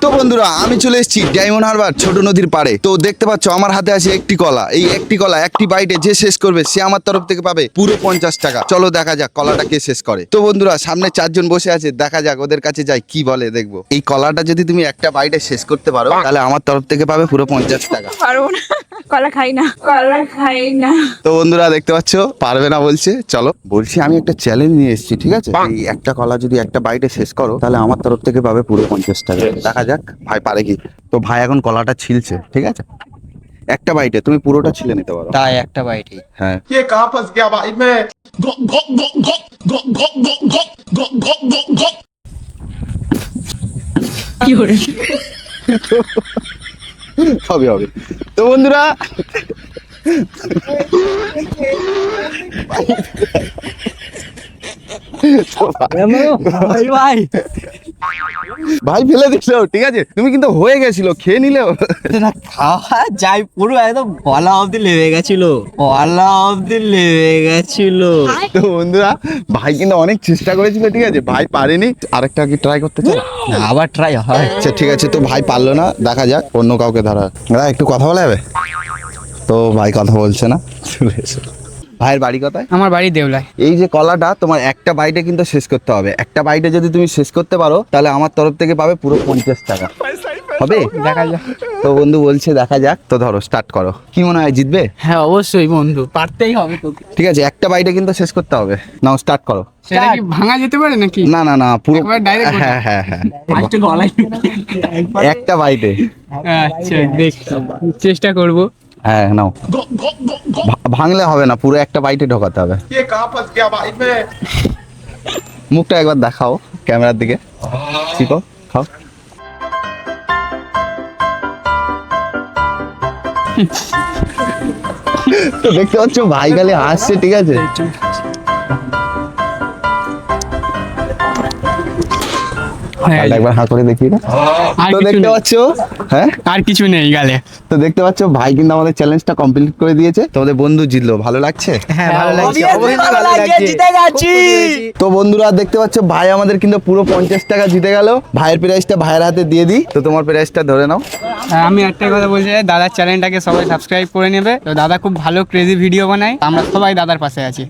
তো বন্ধুরা আমি চলে এসেছি ডায়মন্ড হারবার ছোট নদীর পাড়ে। তো দেখতে পাচ্ছ আমার হাতে আছে একটি কলা। এই একটি কলা একটি বাইটে যে শেষ করবে সে আমার তরফ থেকে পাবে পুরো 50 টাকা। চলো দেখা যাক কলাটা কে শেষ করে। তো বন্ধুরা সামনে 4 জন বসে আছে, দেখা যাক ওদের কাছে যাই কি বলে দেখবো। এই কলাটা যদি তুমি একটা বাইটে শেষ করতে পারো তাহলে আমার তরফ থেকে পাবে পুরো 50 টাকা। পারবো না, কলা খাই না, কলা খাই না। তো বন্ধুরা দেখতে পাচ্ছ পারবে না বলছে। চলো বলছি আমি একটা চ্যালেঞ্জ নিয়ে এসেছি, ঠিক আছে? এই একটা কলা যদি একটা বাইটে শেষ করো তাহলে আমার তরফ থেকে পাবে পুরো 50 টাকা। দেখা যাক ভাই পারে কি। তো ভাই এখন কলাটা ছিলছে, ঠিক আছে? একটা বাইটে তুমি পুরোটা ছিলে নিতে পারো। তাই একটা বাইটে হ্যাঁ ये कहाँ फंस गया भाई मैं কি করে? হবে হবে। তো বন্ধুরা ভাই ভাই ভাই ফেলে দিলো, ঠিক আছে? তুমি কিন্তু হয়ে গেছিল, খেয়ে নিলেও। না খাওয়া যাই পুরো একদম গলা অবধি লেগে গেছিল, গলা অবধি লেগে গেছিল। তো বন্ধুরা ভাই কিন্তু অনেক চেষ্টা করেছিল, ঠিক আছে? ভাই পারেনি। আরেকটা কি ট্রাই করতে চাও? না, আবার ট্রাই হয়। আচ্ছা ঠিক আছে, তো ভাই পারলো না, দেখা যাক অন্য কাউকে ধরা। দাদা একটু কথা বলা যাবে? তো ভাই কথা বলছে না। ভাইয়ের বাড়ি কোথায়? আমার বাড়ি দেউলায়। এই যে কলাটা তোমার একটা বাইটে কিন্তু শেষ করতে হবে। একটা বাইটে যদি তুমি শেষ করতে পারো তাহলে আমার তরফ থেকে পাবে পুরো 50 টাকা। হবে? দেখা যাক। তো বন্ধু বলছে দেখা যাক। তো ধরো স্টার্ট করো। কি মনে হয় জিতবে? হ্যাঁ অবশ্যই বন্ধু, পারতেই হবে তোকে। ঠিক আছে, একটা বাইটে কিন্তু শেষ করতে হবে। নাও স্টার্ট করো। সেটা কি ভাঙা যেতে পারে নাকি? না না না, পুরো একবার direct বলো। হ্যাঁ হ্যাঁ হ্যাঁ, ফার্স্টে গলায়। একটা বাইটে। আচ্ছা দেখ, চেষ্টা করব। হ্যাঁ নাও। ভাঙলে হবে না, পুরো একটা বাইটে ঢোকাতে হবে। ये कहाँ फंस गया भाई मैं মুখটা একবার দেখাও ক্যামেরার দিকে। চিপো, খাও। তো দেখতে পাচ্ছ ভাই খালি হাসছে, ঠিক আছে? হ্যাঁ, একবার হাঁ করে দেখি না। আর তো কিছু দেখতে নেই। পাচ্ছ, হ্যাঁ আর কিছু নেই গালে। তো দেখতে পাচ্ছ ভাই কিন্তু আমাদের চ্যালেঞ্জটা কমপ্লিট করে দিয়েছে। তোমাদের বন্ধু জিতলো, ভালো লাগছে? হ্যাঁ ভালো লাগছে, obviously অবশ্যই ভালো ভালো লাগছে, লাগছে। জিতে গেছি। তো বন্ধুরা দেখতে পাচ্ছ ভাই আমাদের কিন্তু পুরো 50 টাকা জিতে গেল। ভাইয়ের প্রাইসটা ভাইয়ের হাতে দিয়ে দিই। তো তোমার প্রাইসটা ধরে নাও। আমি একটাই কথা বলছি, দাদার চ্যানেলটাকে সবাই সাবস্ক্রাইব করে নেবে। তো দাদা খুব ভালো ক্রেজি ভিডিও বানায়, আমরা সবাই দাদার পাশে আছি।